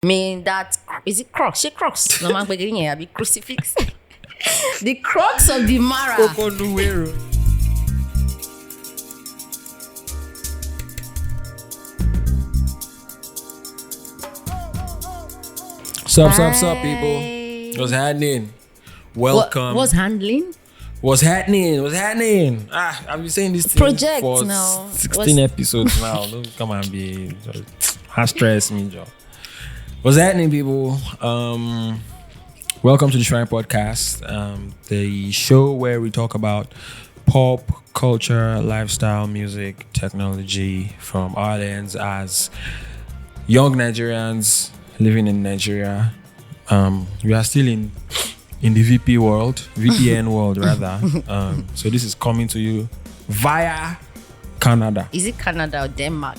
mean that is it Crocs? She Crocs. No man beginning here be crucifix. The Crocs of the Mara. Sup, people? What's happening? Welcome. What's handling? What's happening? I've been saying this thing Project for now. 16 episodes now. Don't come and be stress me, Joe. What's happening, people? Welcome to the Shrine Podcast, the show where we talk about pop, culture, lifestyle, music, technology from our lens as young Nigerians living in Nigeria. We are still in the VPN world rather. So this is coming to you via Canada. Is it Canada or Denmark?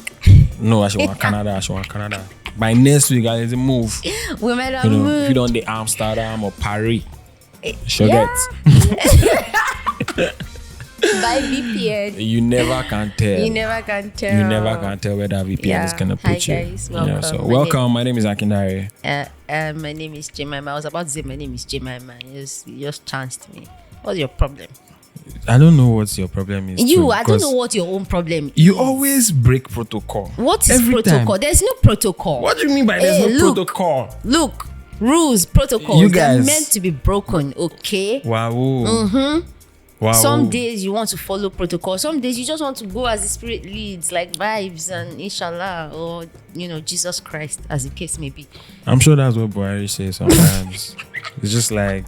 No, I should want Canada. By next week, I need to move. We might have If moved. you don't the Amsterdam or Paris, sure get. By VPN. You never can tell. You never can tell. You never can tell where that VPN is gonna put you. Hi guys, welcome. So welcome. My name is Akindare. My name is Jemima. I was about to say my name is Jemima. You just chanced me. What's your problem? I don't know what your problem is. I don't know what your own problem is. You always break protocol. What is Every protocol? time. There's no protocol. What do you mean by there's no look, protocol? Look, rules, protocols. You They're guys- meant to be broken, okay? Wow. Wow. Some days you want to follow protocol. Some days you just want to go as the spirit leads, like vibes and inshallah, or Jesus Christ, as the case may be. I'm sure that's what Buhari says sometimes. It's just like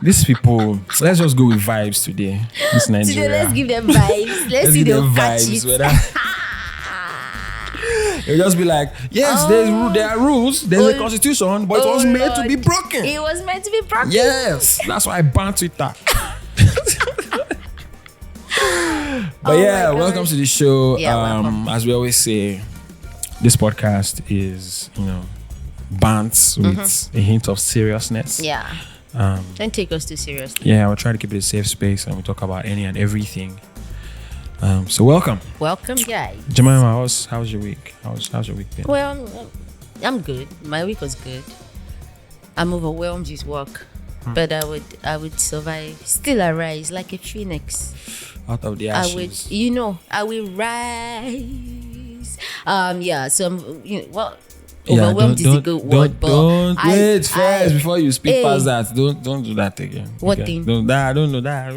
these people. Let's just go with vibes today. This Nigeria. Today, let's give them vibes. Let's see give they'll them catch vibes. it. Whether it'll just be like, yes, there are rules. There's a constitution, but it was made to be broken. It was meant to be broken. Yes, that's why I banned Twitter. But welcome to the show. Yeah, welcome. As we always say, this podcast is, bants with a hint of seriousness. Yeah. Don't take us too seriously. Yeah, we'll try to keep it a safe space and we talk about any and everything. So welcome. Welcome, guys. Jemima, how's your week? How's your week been? Well, I'm good. My week was good. I'm overwhelmed with work, but I would survive. Still arise like a phoenix. Out of the I ashes. will rise. So Yeah, overwhelmed is a good word, but don't wait first I- before you speak Hey. past that. Don't do that again. What Okay? thing? Don't know that.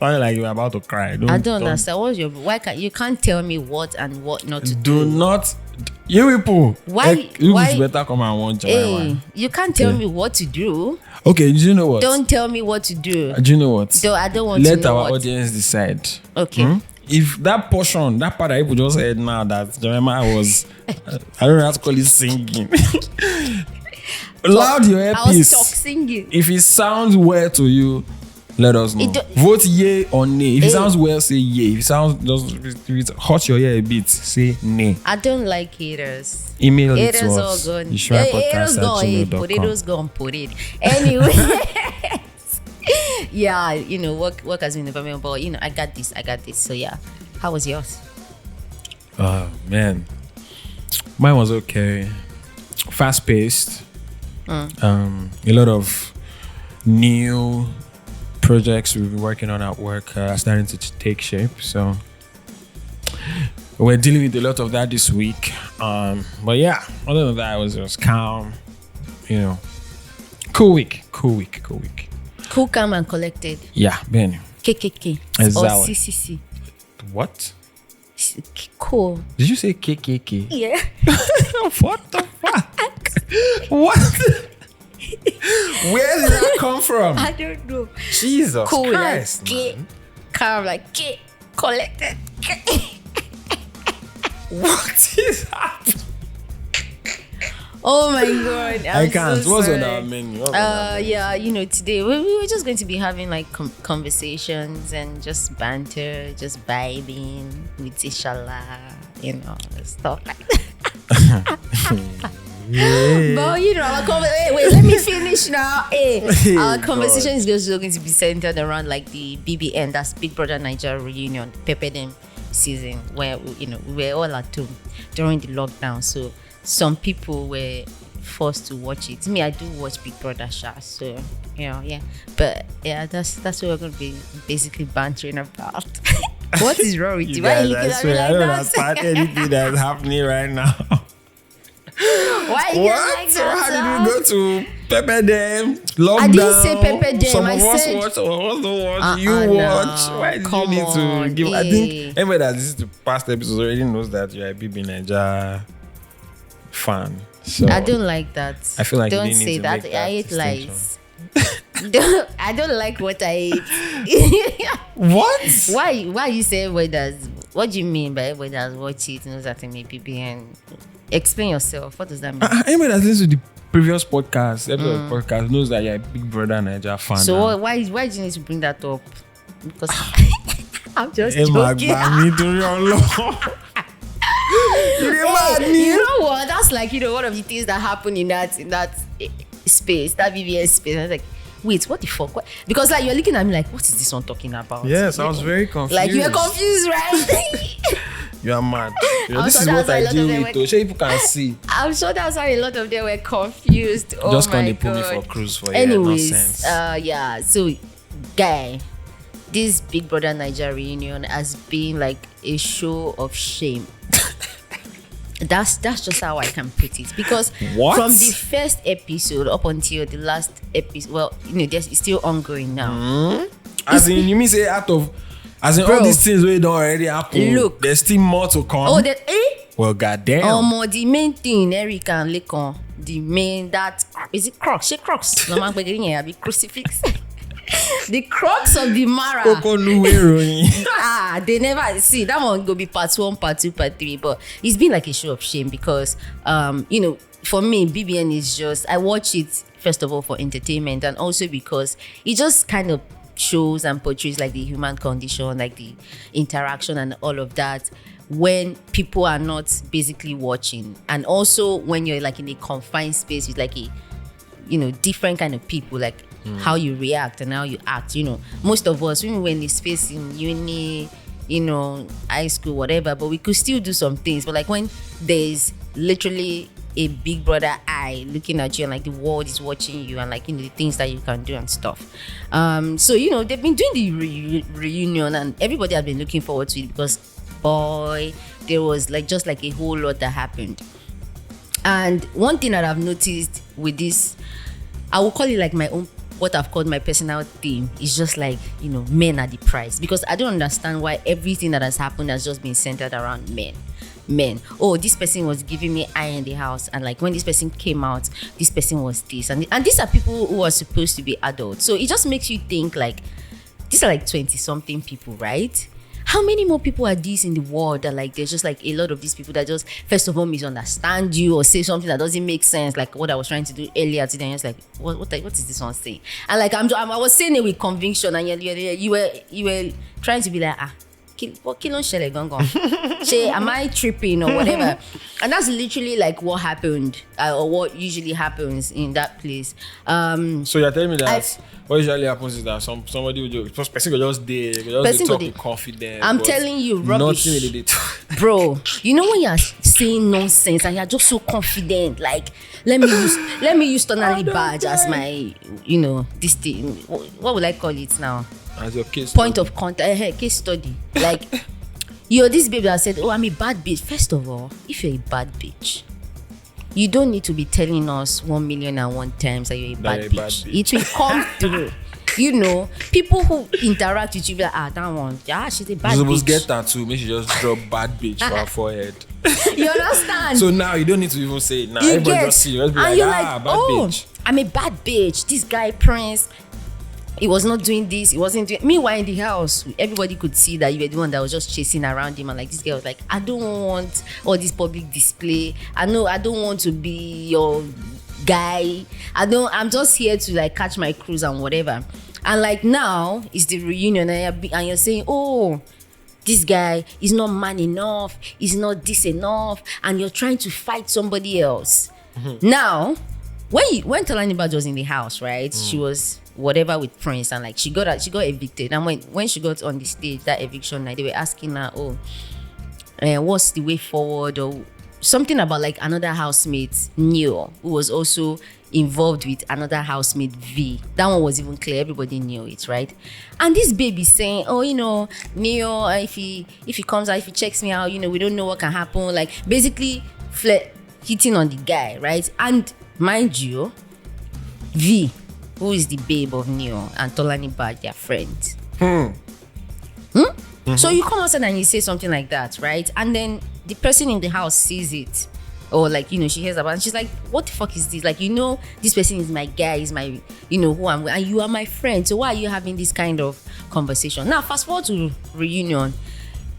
Sounding like you're about to cry. I don't understand. Why can't tell me what and what not to Do not. You people. Why- You why- better come and watch. Hey, you can't tell me what to do. Okay. Do you know what? Don't tell me what to do. Do you know what? Though I don't want Let to know our what. audience decide. Okay. If that portion, that part that people just said now that Jeremiah was, I don't know how to call it singing. Loud your I was earpiece. talk singing. If it sounds well to you, let us know. Vote yay or nay. If it sounds well, say yay. If it sounds if it hurts your ear a bit, say nay. I don't like haters. Email it Haters to all us. gone. Haters Potatoes gone. Put it. Anyway. Yeah, work has been environment, but I got this. So yeah. How was yours? Oh man, mine was okay. Fast paced. A lot of new projects we've been working on at work are starting to take shape. So we're dealing with a lot of that this week. But yeah, other than that, it was calm. Cool week. Cool, calm, and collected. Yeah, Ben. KKK Exactly. or CCC. What? Cool. Did you say KKK? Yeah. What the fuck? What? Where did that come from? I don't know. Jesus Cool Christ, like K, man. calm like K, collected. K. What is happening? Oh my god! I can't. So What's on sorry. our menu? What's on our menu? Yeah, today we were just going to be having like conversations and just banter, just vibing with inshallah, stuff like that. But wait, let me finish now. Our conversation is also going to be centered around like the BBN, that's Big Brother Nigeria reunion, Pepper Them season, where we were all at home during the lockdown. So some people were forced to watch it. Me, I do watch Big Brother Sha, so yeah. But yeah, that's what we're gonna be basically bantering about. What is wrong with you? Why are you looking guys, at me I like don't that? understand anything that's happening right now. Why are you like So that? how did we go to Pepper Them? Lockdown. I didn't say Pepper Them, Some I of us said- watch, some of us don't watch. You no. watch. Why did you Come need to on, give? I eh. think anybody that listens to past episodes already knows that you're a BB Naija fan. So I don't like that. I feel like you don't didn't need say to that. make I that hate distinction. lies. I don't like what I hate. What? Why you say everybody does? What do you mean by everybody does watch it knows that it may be BBN? Explain yourself. What does that mean? Anybody that listens to the previous podcast, episode of podcast, knows that you're a Big Brother Naija fan. So why do you need to bring that up? Because I'm just Emma joking. gba mi torí Ọlọ́run. You dey mad me. You know what? That's like one of the things that happen in that space, that BBS space. I was like, wait, what the fuck? What? Because like you're looking at me like, what is this one talking about? Yes, I was very confused. Like you were confused, right? You are mad. I'm This sure is that's what why a I lot deal of them with. were- So people can see. I'm sure that's why a lot of them were confused. Oh Just my can't they put me God. for cruise for Anyways, nonsense. yeah. So, guy, this Big Brother Nigeria reunion has been like a show of shame. That's just how I can put it, because What? from the first episode up until the last episode, well, it's still ongoing now. As in, you mean say out of, as in Bro. all these things we don't already happen. Look. There's still more to come. Oh, Well, goddamn. the main thing, Eric and Lekon, the main that is it Crocs? She Crocs. No man, be crucifix. The crux of the Mara. Koko Nuwe ìròyìn. They never see that one go be part 1, part 2, part 3. But it's been like a show of shame because for me, BBN is just, I watch it first of all for entertainment, and also because it just kind of shows and portrays like the human condition, like the interaction and all of that when people are not basically watching, and also when you're like in a confined space with like a different kind of people, like how you react and how you act. Most of us, when we were in the space in uni, high school, whatever, but we could still do some things. But like when there's literally a big brother eye looking at you, and like the world is watching you, and like the things that you can do and stuff. So they've been doing the reunion, and everybody has been looking forward to it because boy, there was like just like a whole lot that happened. And one thing that I've noticed with this, I will call it like my own, what I've called my personal theme, is just like, men are the prize. Because I don't understand why everything that has happened has just been centered around men. Oh, this person was giving me eye in the house, and like when this person came out, this person was this, and these are people who are supposed to be adults. So it just makes you think like, these are like 20-something people, right? How many more people are these in the world that like there's just like a lot of these people that just first of all misunderstand you or say something that doesn't make sense, like what I was trying to do earlier today, and it's like what is this one saying? And like I was saying it with conviction, and you were trying to be like what kilo shele gongon? Am I tripping or whatever? And that's literally like what happened or what usually happens in that place. So you're telling me that what usually happens is that somebody will just person will just talk with confidence. I'm telling you, rubbish. Nothing really they talk. Bro, when you're saying nonsense and you're just so confident, like let me use Tonali badge as my this thing. What would I call it now? As your case Point of contact, case study. Like you're this baby that said, oh, I'm a bad bitch. First of all, if you're a bad bitch, you don't need to be telling us 1,000,001 times that you're a bad bitch. It will come through. People who interact with you be like, that one, she's a bad bitch. Supposed get that too. Make sure you just drop bad bitch for her forehead. You understand? So now you don't need to even say it now. You Everybody get, just see you. Just be and like, you're like, bad oh, bitch. I'm a bad bitch. This guy Prince, he was not doing this. He wasn't doing. Meanwhile, in the house, everybody could see that you were the one that was just chasing around him, and like this guy was like, I don't want all this public display. I don't want to be your guy. I'm just here to like catch my cruise and whatever. And like now it's the reunion, and you're saying, oh, this guy is not man enough. He's not this enough, and you're trying to fight somebody else. Mm-hmm. Now, when Tolani Baj was in the house, right? She was whatever with Prince, and like she got evicted. And when she got on the stage that eviction night, they were asking her, what's the way forward, or something about like another housemate, Neo, who was also involved with another housemate, V. That one was even clear. Everybody knew it, right? And this baby saying, oh, Neo, if he comes out, if he checks me out, we don't know what can happen. Like basically hitting on the guy, right? And mind you, V, who is the babe of Neo, and Tolani Bad, their friends. Mm-hmm. So you come outside and you say something like that, right? And then the person in the house sees it, or like she hears about it, and she's like, what the fuck is this? Like, this person is my guy, is my who I'm with, and you are my friend, so why are you having this kind of conversation? Now fast forward to reunion.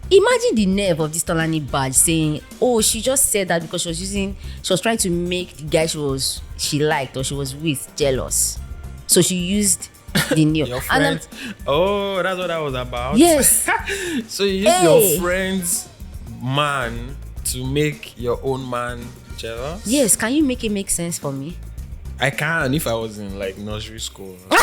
Imagine the nerve of this Tolani Bad saying, oh, she just said that because she was trying to make the guy she liked or she was with jealous, so she used the Neo. Your friend. Oh, that's what that was about. Yes. So you use your friend's man to make your own man jealous? Yes. Can you make it make sense for me? I can if I was in like nursery school or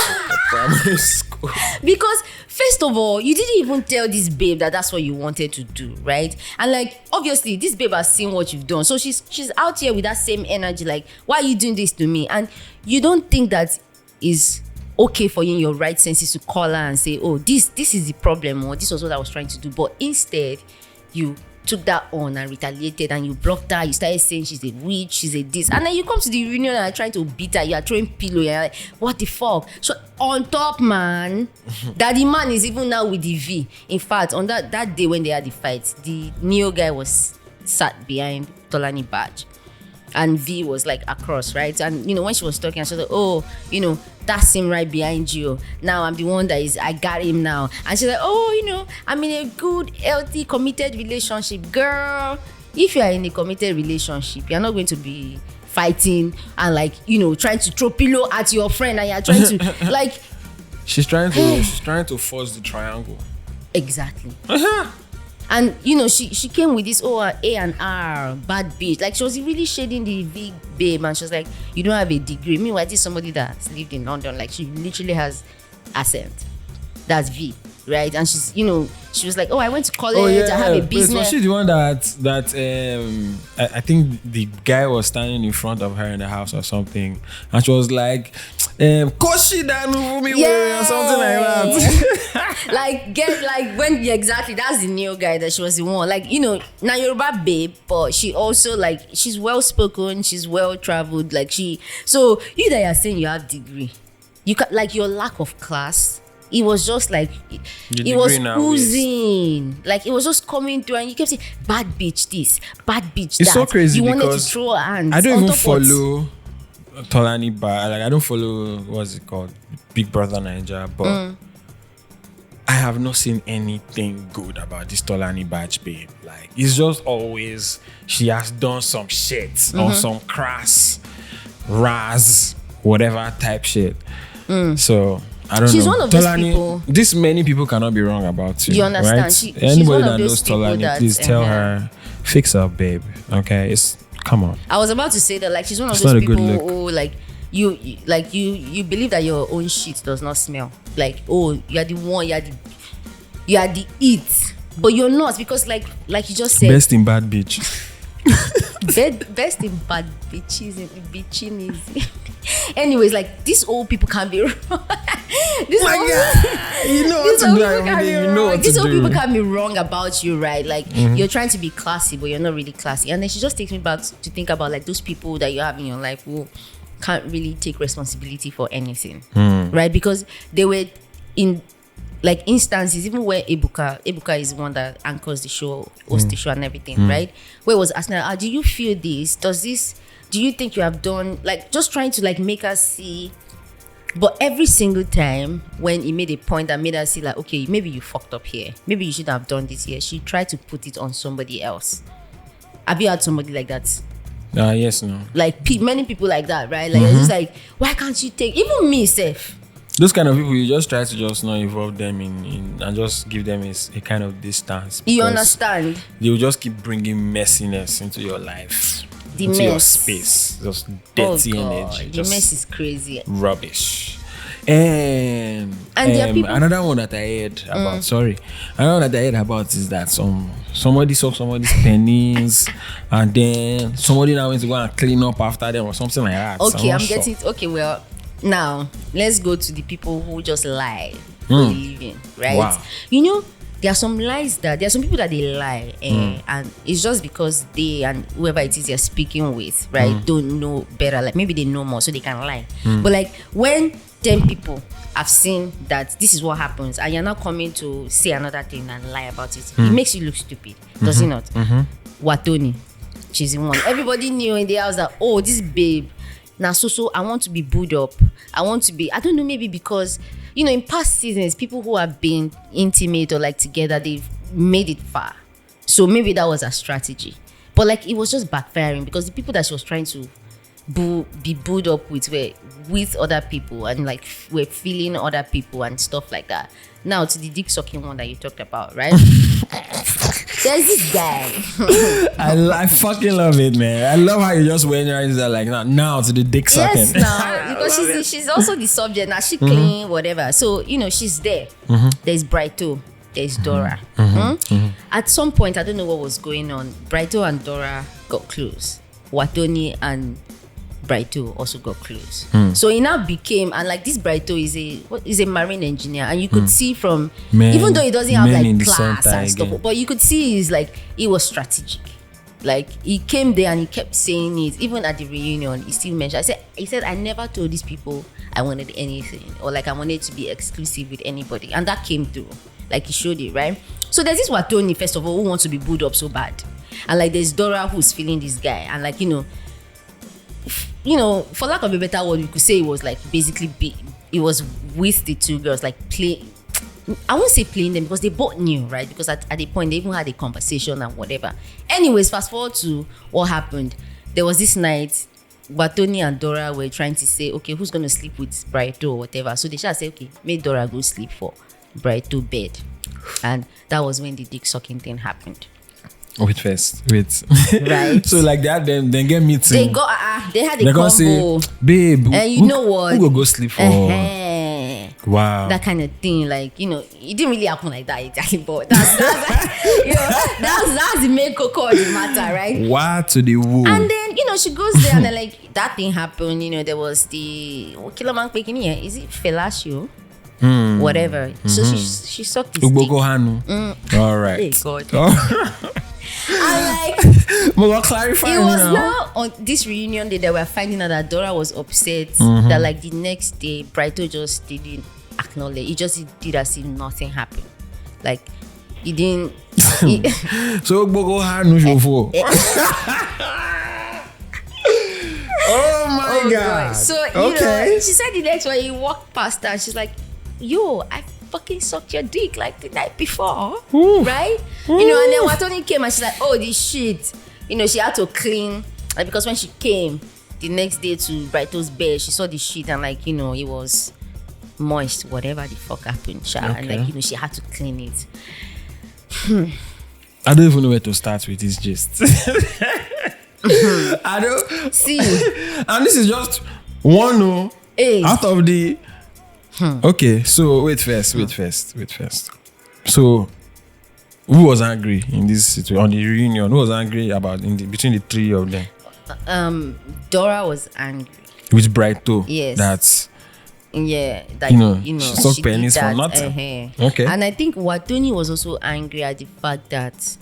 primary school. Because first of all, you didn't even tell this babe that that's what you wanted to do, right? And like obviously this babe has seen what you've done, so she's out here with that same energy, like, why are you doing this to me? And you don't think that is okay for you in your right senses to call her and say, oh, this is the problem, or this was what I was trying to do. But instead you took that on and retaliated, and you blocked her. You started saying she's a witch, she's a this, and then you come to the reunion and are trying to beat her. You are throwing pillow. You're like, what the fuck? So on top, man, that the man is even now with the V. In fact, on that day when they had the fight, the Neo guy was sat behind Tolani Bad, and V was like across, right? And when she was talking, she was like, oh, that's him right behind you. Now I'm the one I got him now. And she's like, oh, I'm in a good, healthy, committed relationship. Girl, if you are in a committed relationship, you're not going to be fighting and like, trying to throw pillow at your friend, and you're trying to like. She's trying to force the triangle. Exactly. And she came with this A&R bad bitch. Like, she was really shading the V babe, and she was like, you don't have a degree. Meanwhile, this is somebody that's lived in London. Like, she literally has accent. That's V, right? And she's she was like, I went to college, I have a business. Was she the one that I think the guy was standing in front of her in the house or something, and she was like, Koshi Danu me or something like that. Exactly, that's the Neo guy that she was the one. Like, now Yoruba babe, but she also like, she's well spoken, she's well traveled. Like so you that are saying you have degree, you can, like, your lack of class. It was just like it was oozing, like it was just coming through, and you kept saying bad bitch this, bad bitch that. It's so crazy. You wanted because to throw hands. I don't even follow Tolani Bad. Like, I don't follow, what's it called, Big Brother Naija, but I have not seen anything good about this Tolani Bad babe. Like, it's just always she has done some shit or some crass, raz, whatever type shit. So I don't know. She's one of those people. This many people cannot be wrong about you. You understand? Right? She's Anybody one of that those knows people Tolani, that, please tell her, fix up, babe. Okay, come on. I was about to say that, like, she's one of It's those not a good people look. who, like, you believe that your own shit does not smell. Like, you are the one, you are the it, but you're not, because like you just said, Best in bad bitch. best in bad bitches, bitching is. Anyways, like, these old people can't be wrong. These old people can be wrong about you, right? Like, you're trying to be classy, but you're not really classy. And then she just takes me back to think about, like, those people that you have in your life who can't really take responsibility for anything, right? Because they were in, like, instances, even where Ebuka is the one that anchors the show, hosts the show and everything, right? Where it was asking her, do you feel this? Do you think you have done, like, just trying to, like, make us see. But every single time when he made a point that made us see, like, okay, maybe you fucked up here, maybe you should have done this here, she tried to put it on somebody else. Have you had somebody like that? Yes, no. Like, many people like that, right? Like, it's just like, why can't you take, even me, Seth? Those kind of people, you just try to just not involve them in and just give them a kind of distance. You understand? They will just keep bringing messiness into your life. The into mess. your space. Just dirty energy. The just mess is crazy. Rubbish. And there are people. Another one that I heard about. Sorry, another one that I heard about is that somebody saw somebody's pennies, and then somebody now went to go and clean up after them or something like that. Okay, not I'm sure. getting. Okay, well, now let's go to the people who just lie for a living, right? Wow. You know, there are some lies that there are some people that they lie, and it's just because they and whoever it is they're speaking with, right, don't know better. Like maybe they know more, so they can lie. But like when 10 people have seen that this is what happens, and you're now coming to say another thing and lie about it, it makes you look stupid, does it not? Watoni, she's in one. Everybody knew in the house that this babe. Now, so I want to be booed up. I want to be. I don't know. Maybe because in past seasons, people who have been intimate or like together, they've made it far. So maybe that was a strategy. But like it was just backfiring because the people that she was trying to be booed up with were with other people and like were feeling other people and stuff like that. Now to the dick sucking one that you talked about, right? There's this guy. I fucking love it, man. I love how you just went right there like now to the dick sucking. Yes, now because she's also the subject. Now she clean whatever. So she's there. There's Brighto. There's Dora. At some point, I don't know what was going on. Brighto and Dora got close. Watoni and Brighto also got close. So it now became, and like this Brighto is a marine engineer, and you could see from even though he doesn't have like class and stuff, but you could see he was strategic. Like he came there and he kept saying it. Even at the reunion, he still mentioned. He said, I never told these people I wanted anything or like I wanted to be exclusive with anybody, and that came through. Like he showed it, right? So there's this Watoni, first of all, who wants to be booed up so bad, and like there's Dora who's feeling this guy, and like for lack of a better word, you could say it was like basically it was with the two girls, like play. I won't say playing them because they both knew, right? Because at the point they even had a conversation and whatever. Anyways, fast forward to what happened. There was this night, Watoni and Dora were trying to say, okay, who's gonna sleep with Brighto or whatever. So they shall say, okay, make Dora go sleep for Brighto bed, and that was when the dick sucking thing happened. Wait first. Wait. Right. So like that, then get meeting. They got they had a combo. Say, babe, and you know what? Who go sleep for? Wow. That kind of thing, like it didn't really happen like that exactly, but that's that's the main cocoa of the matter, right? What to the woo? And then she goes there and then like that thing happened. There was the Killer Man speaking here. Is it Fellatio? Whatever. So she sucked his dick. All right. Hey, God. And like clarify it was now on this reunion day that we're finding out that Dora was upset that like the next day Brighto just didn't acknowledge. He just did as if nothing happened. Like he didn't. So oh my God. So she said the next one he walked past her and she's like, yo, I fucking sucked your dick like the night before. Right? And then Watoni came and she's like, oh, this shit. She had to clean. Like, because when she came the next day to Brighto's bed, she saw the shit and like, it was moist, whatever the fuck happened. Okay. And like, she had to clean it. I don't even know where to start with this gist. I don't see. And this is just one out of the Okay, so wait first. So who was angry in this situation on the reunion? Who was angry about between the three of them? Dora was angry with Brighto. Yes, that's she sucked pennies for nothing. Okay, and I think Watoni was also angry at the fact that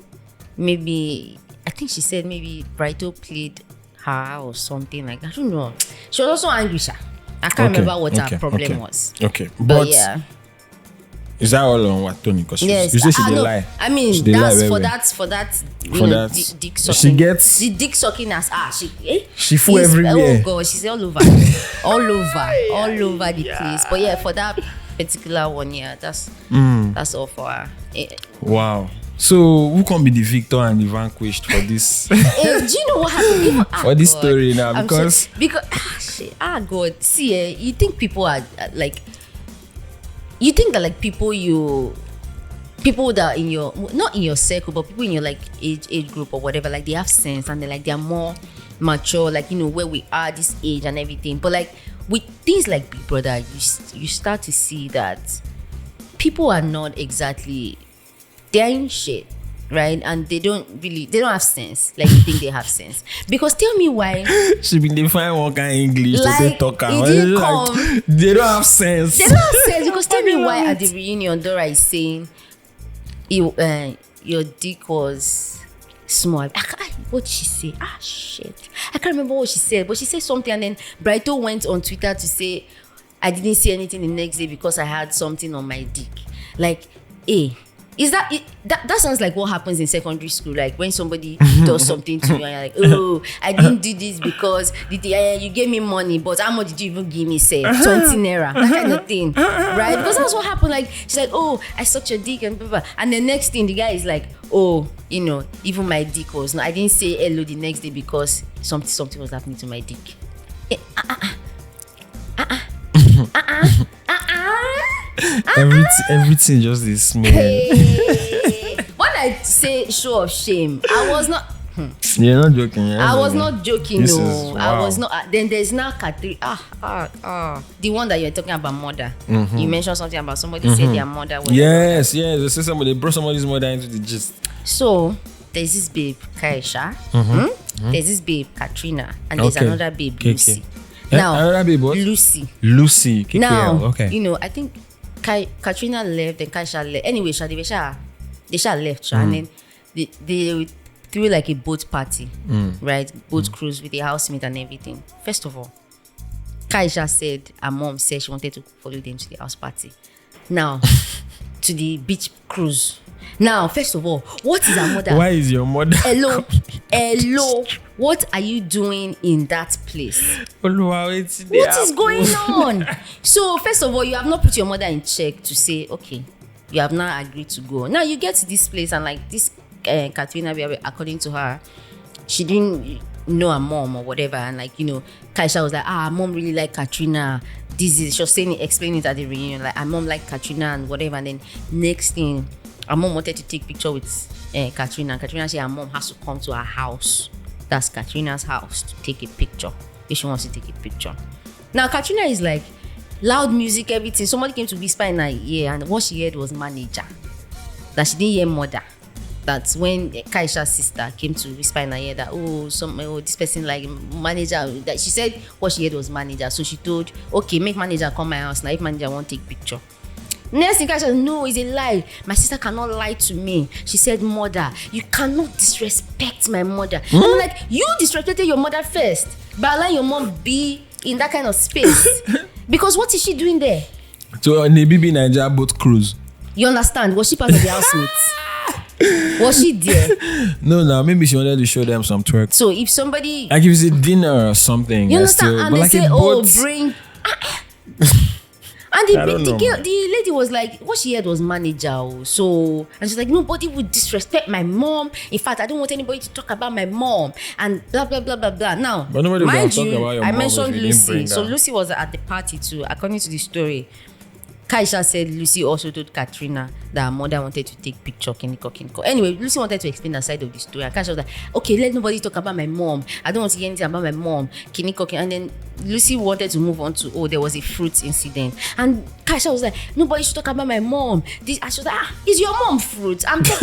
maybe I think she said maybe Brighto played her or something like that. I don't know. She was also angry, Sha. I can't remember what her problem was. Okay, but yeah. Is that all on Watoni? Because yes, you say she did lie. I mean, that's for that. Dick sucking. She gets the dick sucking as she full everywhere. Oh God, she's all over, all over the place. But yeah, for that particular one, yeah, that's all for her. Wow. So who can be the victor and the vanquished for this? Do you know what happened? For this story now, because God, see, you think people are like. You think that like people that are in your, not in your circle, but people in your like age group or whatever, like they have sense and they're more mature, like where we are this age and everything. But like with things like Big Brother, you start to see that people are not exactly, they're in shit, right? And they don't have sense like you think they have sense. Because tell me why She been define one kind of English to say like talker. it didn't Like, come. they don't have sense. They don't have sense. Because tell me why at the reunion Dora is saying your dick was small. What did she say? Shit, I can't remember what she said, but she said something, and then Brighto went on Twitter to say I didn't see anything the next day because I had something on my dick. Like, is that it? That sounds like what happens in secondary school. Like when somebody does something to you and you're like, oh, I didn't do this because you gave me money, but how much did you even give me? Say 20 naira, that kind of thing, right? Because that's what happened. Like she's like, oh, I sucked your dick and blah, blah. And the next thing the guy is like, oh, even my dick was I didn't say hello the next day because something was happening to my dick. Everything just is small. When I say show of shame, I was not. You're not joking. I was not joking. This No, is- I wow. was not. Then there's now Katri. The one that you're talking about, mother. You mentioned something about somebody said their mother was. Yes. They say somebody brought somebody's mother into the gist. So there's this babe Kaisha. There's this babe Katrina, and there's Okay. another babe Okay. Lucy. Eh, Now another babe what? Lucy. Lucy. KKL. Now, Okay. I think Katrina left, then Kaisha left. Anyway, they left, and then they threw like a boat party, right? Boat cruise with the housemate and everything. First of all, Kaisha said her mom said she wanted to follow them to the house party. Now, to the beach cruise. Now, first of all, what is her mother? Why is your mother? Hello, what are you doing in that place? What What is going on? So, first of all, you have not put your mother in check to say, okay, you have not agreed to go. Now you get to this place and like this Katrina, according to her, she didn't know her mom or whatever. And like, Kaisha was like, mom really like Katrina. She was saying, explaining it at the reunion, like, her mom like Katrina and whatever. And then next thing, her mom wanted to take picture with Katrina. Katrina said her mom has to come to her house. That's Katrina's house to take a picture if she wants to take a picture. Now Katrina is like loud music, everything. Somebody came to whisper in her ear, and what she heard was manager. That she didn't hear mother. That's when Kaisha's sister came to whisper in her ear that this person like manager. That she said what she heard was manager. So she told, okay, make manager come my house now if manager won't take picture. Next thing, Kaisha said, no, it's a lie. My sister cannot lie to me. She said, mother, you cannot disrespect my mother. I'm like, you disrespected your mother first by allowing your mom be in that kind of space. Because what is she doing there? So on the BB Nigeria boat cruise. You understand? Was she part of the housemates? Was she there? No, maybe she wanted to show them some twerk. So if somebody, Like if it's a dinner or something. you that's understand, still- and but they like say, a boat. bring. And I don't know, man. the lady was like, what she heard was manager. So, and she's like, nobody would disrespect my mom. In fact, I don't want anybody to talk about my mom. And blah, blah, blah, blah, blah. Now, But nobody will mind talk you, about your I mom mentioned if you didn't Lucy. bring So that. Lucy was at the party too. According to the story, Kaisha said Lucy also told Katrina that her mother wanted to take picture. Kiniko. Anyway, Lucy wanted to explain her side of the story. And Kaisha was like, okay, let nobody talk about my mom. I don't want to hear anything about my mom. Kiniko. And then Lucy wanted to move on to, there was a fruit incident. And Kaisha was like, nobody should talk about my mom. And she was like, is your mom fruit? I'm trying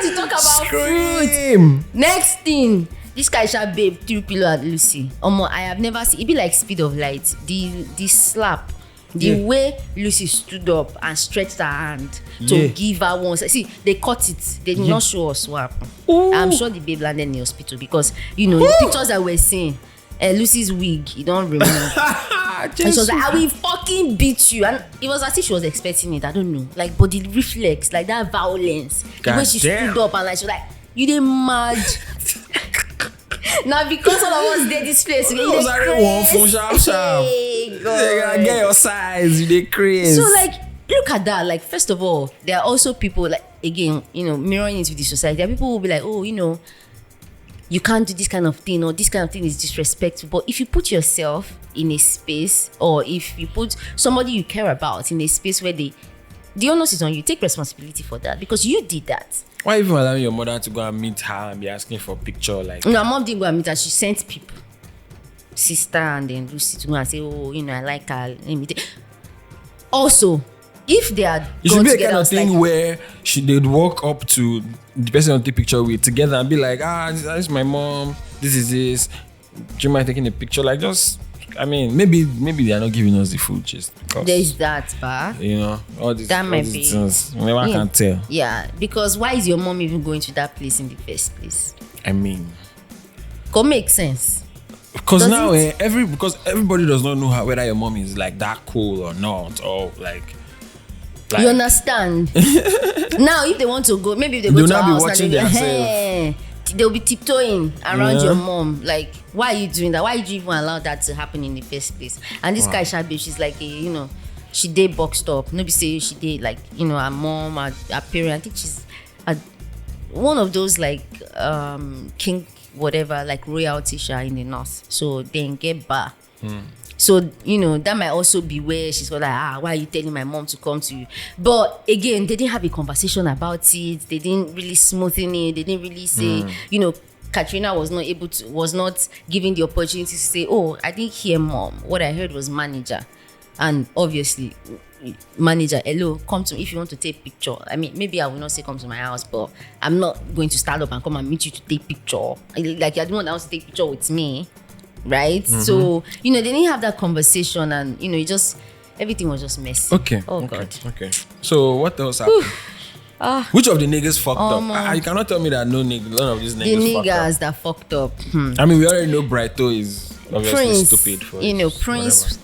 to talk about fruit. Scream. Next thing, this Kaisha babe threw pillow at Lucy. I have never seen it be like speed of light. The slap, the way Lucy stood up and stretched her hand to give her one. See, they cut it. They did not show us what happened. I'm sure the babe landed in the hospital because the pictures that we're seeing, Lucy's wig, you don't remember. And she was like, I will fucking beat you. And it was as if she was expecting it. I don't know. Like body reflex, like that violence. The way she stood up and like she was like, you did mad. Now because all of us did this place, It was already one for sharp. Get your size, you dey crazy. So like, look at that. Like, first of all, there are also people like, again, mirroring into the society. There are people who will be like, you can't do this kind of thing, or this kind of thing is disrespectful. But if you put yourself in a space, or if you put somebody you care about in a space where they the onus is on you. Take responsibility for that because you did that. Why even allowing your mother to go and meet her and be asking for a picture? Like, No, mom didn't go and meet her. She sent people, sister and then Lucy, to go and say, oh, I like her. Let me also, if they are it should be a kind of thing where they'd walk up to the person on take picture with together and be like, this is my mom. This is this. Do you mind taking a picture? Like, just, I mean, maybe they are not giving us the full gist. There's that, but all these, that might these be. things. Never can tell. Yeah, because why is your mom even going to that place in the first place? I mean, could make sense. Because now because everybody does not know whether your mom is like that cool or not, or like you understand. Now if they want to go, maybe if they go to not our be house watching themselves. They'll be tiptoeing around your mom. Like, why are you doing that? Why did you even allow that to happen in the first place? And this guy Shabi, she's like she did boxed up. Nobody say she did like her mom, her parent. I think she's one of those like king whatever, like royalty in the north. So then get back. So that might also be where she's like, why are you telling my mom to come to you? But again, they didn't have a conversation about it. They didn't really smoothen it. They didn't really say, Katrina was not given the opportunity to say, oh, I didn't hear mom. What I heard was manager. And obviously, manager, hello, come to me if you want to take picture. I mean, maybe I will not say come to my house, but I'm not going to stand up and come and meet you to take picture. Like, you're the one that wants to take picture with me, right? So, they didn't have that conversation, and it just, everything was just messy. Okay. God. Okay. So what else happened? Which of the niggas fucked up? You cannot tell me that none of these niggas the fucked up. niggas that fucked up. I mean, we already know Brighto is obviously Prince, stupid for Prince.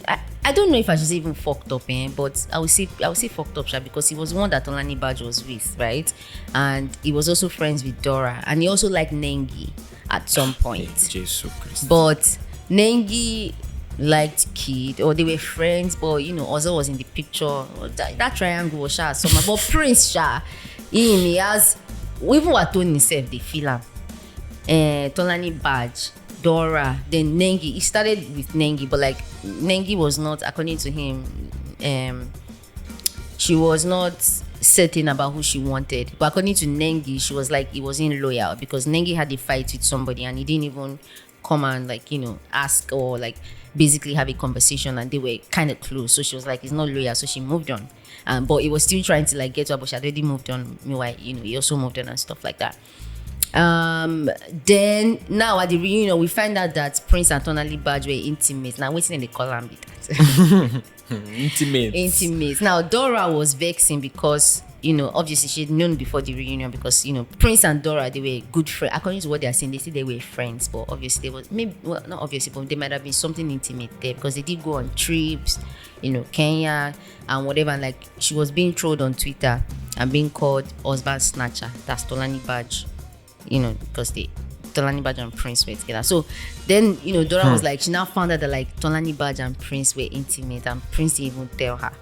I don't know if I should say even fucked up, but I would say fucked up, because he was one that Tolani Badge was with, right? And he was also friends with Dora, and he also liked Nengi at some point. Jesus Christ. But Nengi liked Kid, or they were friends, but Ozo was in the picture. That triangle was summer. But Prince he has, even what Tony himself, they feel him. Tolani Badge, Dora, then Nengi. He started with Nengi, but like Nengi was not, according to him, she was not certain about who she wanted. But according to Nengi, she was like, he wasn't loyal, because Nengi had a fight with somebody and he didn't even come and ask or like basically have a conversation, and they were kind of close. So she was like, he's not loyal, so she moved on. But he was still trying to like get to her, but she had already moved on. Meanwhile, he also moved on and stuff like that. Then now at the reunion, we find out that Prince and Tonali Badge were intimate. Now waiting in the column with that. Intimate. Now Dora was vexing because obviously she'd known before the reunion, because Prince and Dora, they were good friends. According to what they are saying, they say they were friends, but obviously there was not obviously, but there might have been something intimate there, because they did go on trips, Kenya and whatever. And like, she was being trolled on Twitter and being called husband snatcher. That's Tolani Badge. Because Tolani Badge and Prince were together. So then, Dora was like, she now found out that like Tolani Badge and Prince were intimate, and Prince didn't even tell her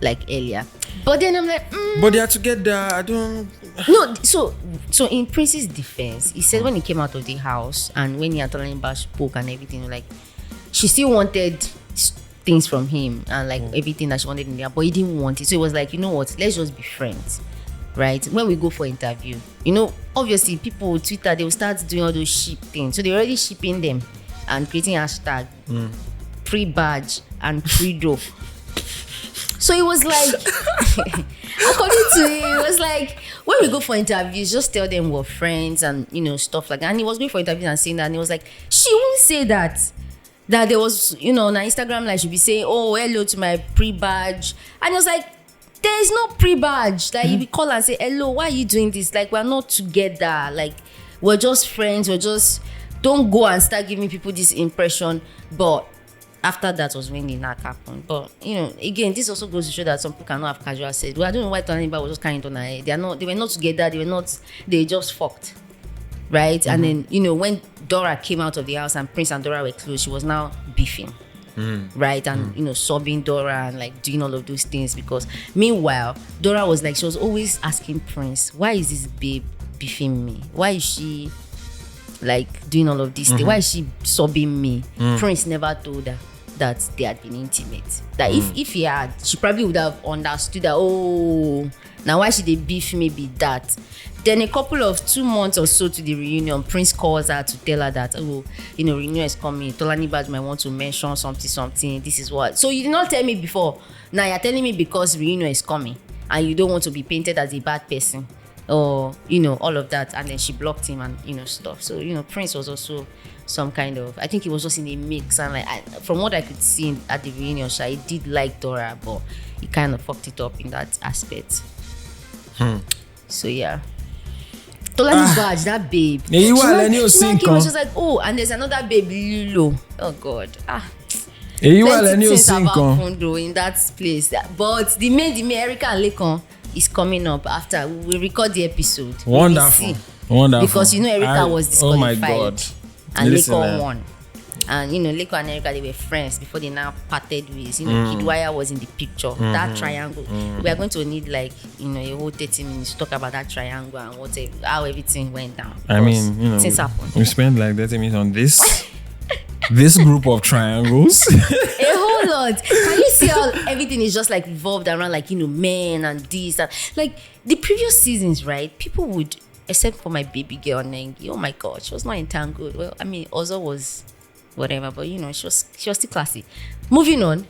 like earlier. But then I'm like, but they are together. I don't. No, so in Prince's defense, he said when he came out of the house and when he and Tolani Badge spoke and everything, like, she still wanted things from him and like everything that she wanted in there, but he didn't want it. So it was like, what? Let's just be friends. Right, when we go for interview, obviously people with Twitter, they will start doing all those ship things. So they're already shipping them and creating hashtag pre-badge and pre-dope. So it was like, according to him, it was like, when we go for interviews, just tell them we're friends and stuff like that. And he was going for interviews and saying that, and he was like, she won't say that there was on Instagram, like, she'd be saying, oh, hello to my pre-badge, and it was like, there is no pre-badge. Like, if you call and say, hello, why are you doing this? Like, we're not together. Like, we're just friends. Don't go and start giving people this impression. But after that was when the knack happened. But, again, this also goes to show that some people cannot have casual sex. Well, I don't know why Tony was just carrying on her head. They were not together. They just fucked. Right? And then, when Dora came out of the house and Prince and Dora were close, she was now beefing. Right, and sobbing Dora and like doing all of those things, because meanwhile Dora was like, she was always asking Prince, why is this babe beefing me? Why is she like doing all of this thing? Why is she sobbing me? Prince never told her. that they had been intimate. That if he had, she probably would have understood that, oh, now why should they beef maybe that. Then a couple of 2 months or so to the reunion, Prince calls her to tell her that, oh, reunion is coming. Tolani Baj might want to mention something. This is what. So you did not tell me before. Now you're telling me because reunion is coming and you don't want to be painted as a bad person or, all of that. And then she blocked him and, stuff. So, Prince was also some kind of, I think he was just in a mix. And from what I could see at the reunion, I did like Dora, but he kind of fucked it up in that aspect. So, yeah. Tolani Baj, that babe. She was just like, oh, and there's another babe, Lilo. Oh God. Plenty things have happened in that place. But the main Erica and Lekon is coming up after we record the episode. Wonderful. Because Erica was disqualified. Oh my God. And Lekon won. And Lekon and Erica, they were friends before they now parted ways. Kidwaya was in the picture. That triangle. We are going to need a whole 30 minutes to talk about that triangle and how everything went down. I mean, things happened. We spent like 30 minutes on this this group of triangles. A whole lot. Can you see how everything is just revolved around men and this and the previous seasons, right? People would, except for my baby girl Nengi. Oh my God, she was not entangled. Well, I mean, Ozo was whatever, but she was still classy. Moving on.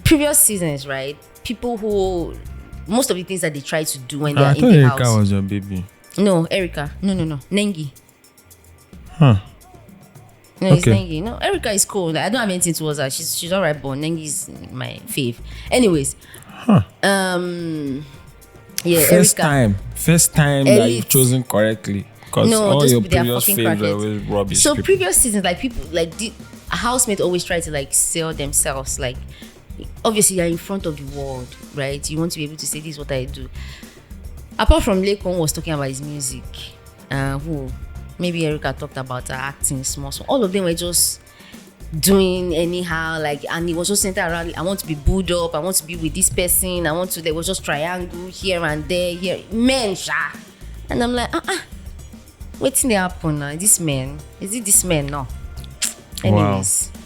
Previous seasons, right? People who most of the things that they try to do when they're in the house. Erica was your baby. No, Erica. No. Nengi. Huh. No, it's Nengi. No, Erica is cool. I don't have anything towards her. She's alright, but Nengi's my fave. Anyways. Huh. Yeah, First Erica. time that you've chosen correctly. Because all your previous faves are always rubbish. So previous seasons, people the housemates always try to sell themselves. Obviously you're in front of the world, right? You want to be able to say this is what I do. Apart from Lekon was talking about his music, who maybe Erica talked about her acting small. All of them were just doing anyhow, and it was just centered around I want to be booed up, I want to be with this person, there was just triangle here and there, here. Men, sha. And I'm like, what's in the happen now? Is it this man? No. Anyways. Wow.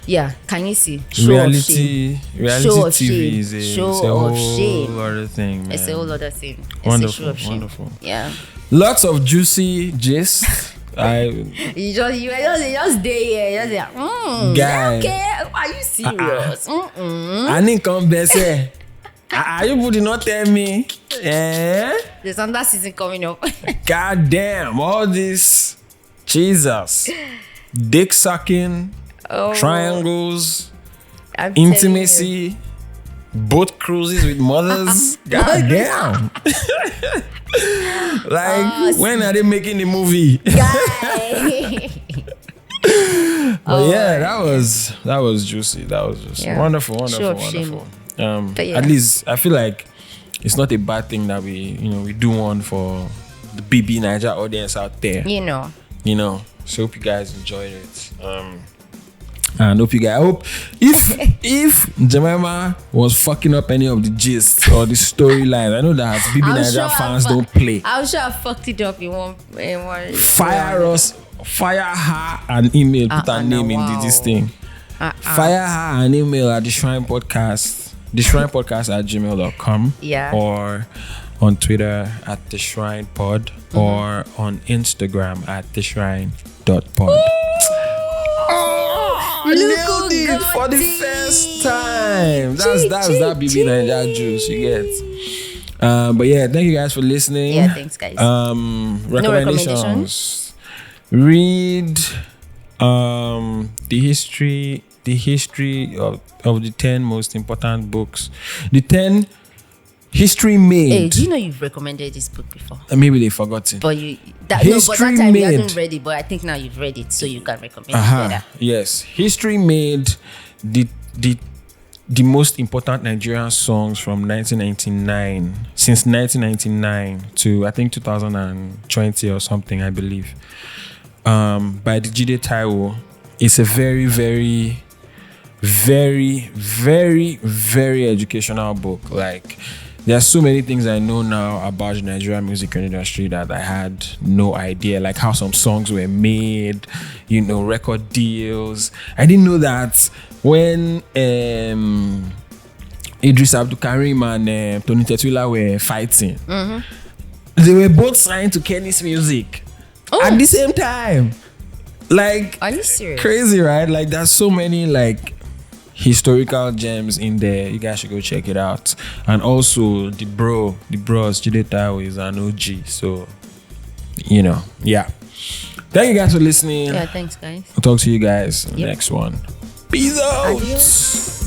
Yeah, can you see? Reality TV is a whole other thing, man. It's a whole other thing. Wonderful. Yeah. Lots of juicy gist. You just there here. Guy. Okay, are you serious? I didn't come back. You did not tell me. Yeah. There's another season coming up. God damn, all this Jesus, dick sucking. Triangles, intimacy, boat cruises with mothers. God damn. When are they making the movie? That was juicy. That was just wonderful. At least I feel like it's not a bad thing that we do one for the BB Niger audience out there. So hope you guys enjoyed it. And hope if Jemima was fucking up any of the gist or the storyline, I know that BB Niger fans don't play. I'm sure I fucked it up in one fire her an email, put her name in this thing. Fire her an email at the Shrine Podcast, theshrinepodcast@gmail.com. Yeah. Or on Twitter at the Shrine Pod, or on Instagram at theshrine.pod. Nailed it for the first time. That's that BB Niger juice you get. But yeah, thank you guys for listening. Yeah, thanks guys. Recommendations. Read the history of the 10 most important books. The 10 history made. Hey, do you know you've recommended this book before? Maybe they forgot it. But that time you hadn't read it, but I think now you've read it, so you can recommend it better. Yes. History made the most important Nigerian songs from 1999, since 1999 to I think 2020 or something, I believe. By the Jide Taiwo. It's a very, very, very, very, very educational book. There are so many things I know now about the Nigerian music industry that I had no idea, like how some songs were made, record deals. I didn't know that when Idris Abdulkarim and Tony Tetula were fighting, they were both signed to Kenny's Music at the same time. Like, are you serious? Crazy, right? Like, there's so many like historical gems in there. You guys should go check it out. And also the bros, Jide Taiwo is an OG. So, yeah. Thank you guys for listening. Yeah, thanks, guys. I'll talk to you guys in the next one. Peace out. Adios.